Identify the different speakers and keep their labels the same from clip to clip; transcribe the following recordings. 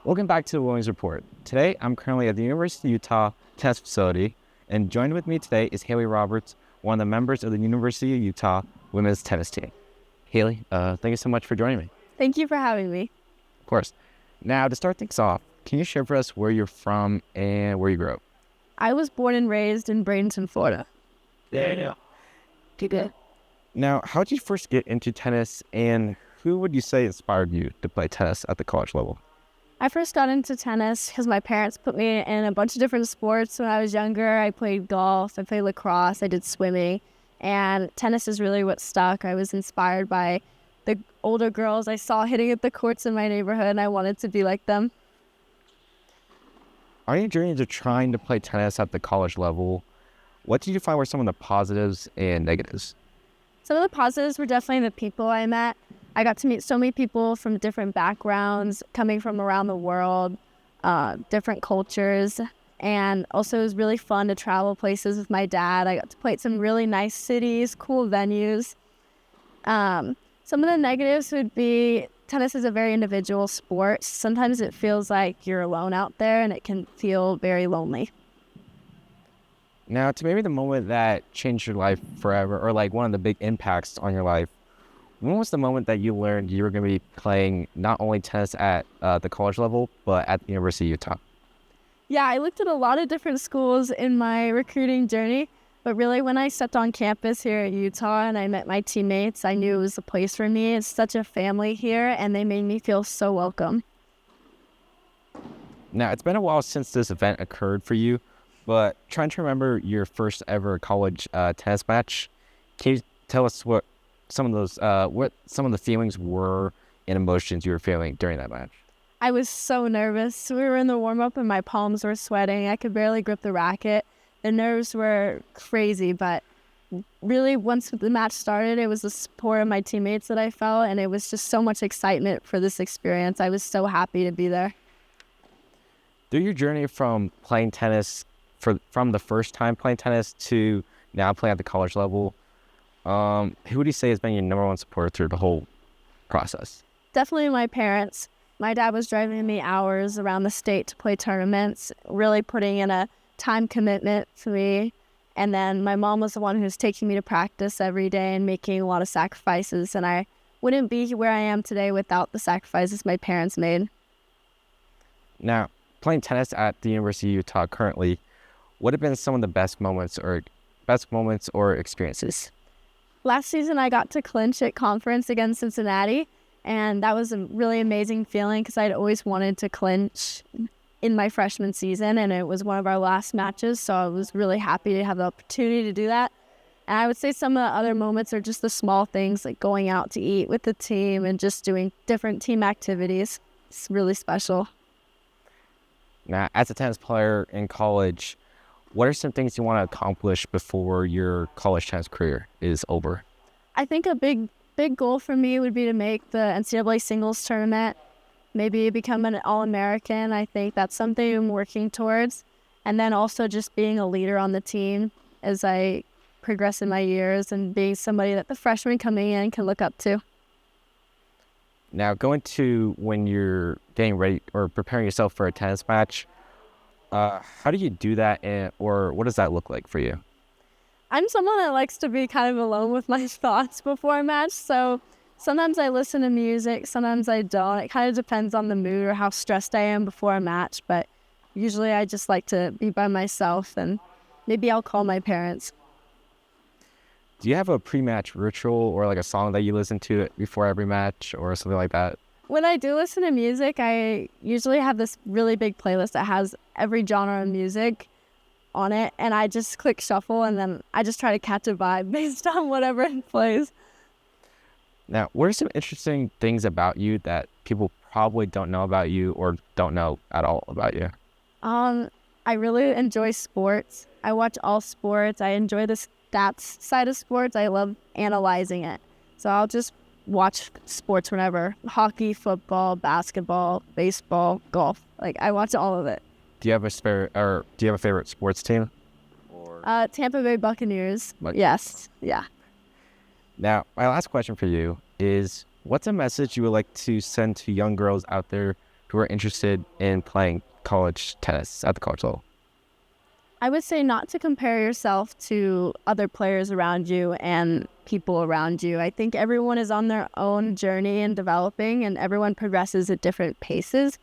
Speaker 1: Welcome back to the Williams Report. Today, I'm currently at the University of Utah tennis facility, and joined with me today is Hayley Roberts, one of the members of the University of Utah women's tennis team. Hayley, thank you so much for joining me.
Speaker 2: Thank you for having me.
Speaker 1: Of course. Now, to start things off, can you share for us where you're from and where you grew up?
Speaker 2: I was born and raised in Bradenton, Florida.
Speaker 1: Yeah.
Speaker 2: Good.
Speaker 1: Now, how did you first get into tennis, and who would you say inspired you to play tennis at the college level?
Speaker 2: I first got into tennis because my parents put me in a bunch of different sports when I was younger. I played golf, I played lacrosse, I did swimming, and tennis is really what stuck. I was inspired by the older girls I saw hitting at the courts in my neighborhood, and I wanted to be like them.
Speaker 1: On your journey to trying to play tennis at the college level, what did you find were some of the positives and negatives?
Speaker 2: Some of the positives were definitely the people I met. I got to meet so many people from different backgrounds, coming from around the world, different cultures. And also it was really fun to travel places with my dad. I got to play at some really nice cities, cool venues. Some of the negatives would be tennis is a very individual sport. Sometimes it feels like you're alone out there, and it can feel very lonely.
Speaker 1: Now, to maybe the moment that changed your life forever, or like one of the big impacts on your life, when was the moment that you learned you were going to be playing not only tennis at the college level, but at the University of Utah?
Speaker 2: Yeah, I looked at a lot of different schools in my recruiting journey, but really when I stepped on campus here at Utah and I met my teammates, I knew it was a place for me. It's such a family here, and they made me feel so welcome.
Speaker 1: Now, it's been a while since this event occurred for you, but trying to remember your first ever college tennis match, can you tell us what some of the feelings were and emotions you were feeling during that match?
Speaker 2: I was so nervous. We were in the warm-up and my palms were sweating. I could barely grip the racket. The nerves were crazy, but really once the match started, it was the support of my teammates that I felt, and it was just so much excitement for this experience. I was so happy to be there.
Speaker 1: Through your journey from playing tennis, from the first time playing tennis to now playing at the college level, who would you say has been your number one supporter through the whole process?
Speaker 2: Definitely my parents. My dad was driving me hours around the state to play tournaments, really putting in a time commitment for me. And then my mom was the one who was taking me to practice every day and making a lot of sacrifices. And I wouldn't be where I am today without the sacrifices my parents made.
Speaker 1: Now, playing tennis at the University of Utah currently, what have been some of the best moments or experiences?
Speaker 2: Last season, I got to clinch at conference against Cincinnati, and that was a really amazing feeling because I'd always wanted to clinch in my freshman season, and it was one of our last matches, so I was really happy to have the opportunity to do that. And I would say some of the other moments are just the small things, like going out to eat with the team and just doing different team activities. It's really special.
Speaker 1: Now, as a tennis player in college, what are some things you want to accomplish before your college tennis career is over?
Speaker 2: I think a big goal for me would be to make the NCAA singles tournament, maybe become an All-American. I think that's something I'm working towards. And then also just being a leader on the team as I progress in my years and being somebody that the freshmen coming in can look up to.
Speaker 1: Now, going to when you're getting ready or preparing yourself for a tennis match, how do you do that, or what does that look like for you?
Speaker 2: I'm someone that likes to be kind of alone with my thoughts before a match, so sometimes I listen to music, sometimes I don't. It kind of depends on the mood or how stressed I am before a match, but usually I just like to be by myself, and maybe I'll call my parents.
Speaker 1: Do you have a pre-match ritual or like a song that you listen to before every match or something like that?
Speaker 2: When I do listen to music, I usually have this really big playlist that has every genre of music on it, and I just click shuffle, and then I just try to catch a vibe based on whatever it plays.
Speaker 1: Now, what are some interesting things about you that people probably don't know about you or don't know at all about you?
Speaker 2: I really enjoy sports. I watch all sports. I enjoy the stats side of sports. I love analyzing it. So I'll just watch sports whenever. Hockey, football, basketball, baseball, golf. Like, I watch all of it.
Speaker 1: Do you have a favorite sports team?
Speaker 2: Tampa Bay Buccaneers. Yes. Yeah.
Speaker 1: Now, my last question for you is, what's a message you would like to send to young girls out there who are interested in playing college tennis at the college level?
Speaker 2: I would say not to compare yourself to other players around you and people around you. I think everyone is on their own journey and developing, and everyone progresses at different paces.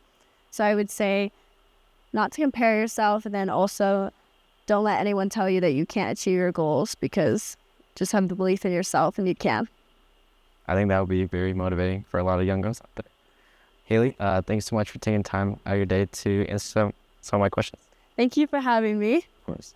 Speaker 2: So I would say not to compare yourself, and then also don't let anyone tell you that you can't achieve your goals, because just have the belief in yourself and you can.
Speaker 1: I think that would be very motivating for a lot of young girls out there. Hayley, thanks so much for taking time out of your day to answer some of my questions.
Speaker 2: Thank you for having me.
Speaker 1: Of course.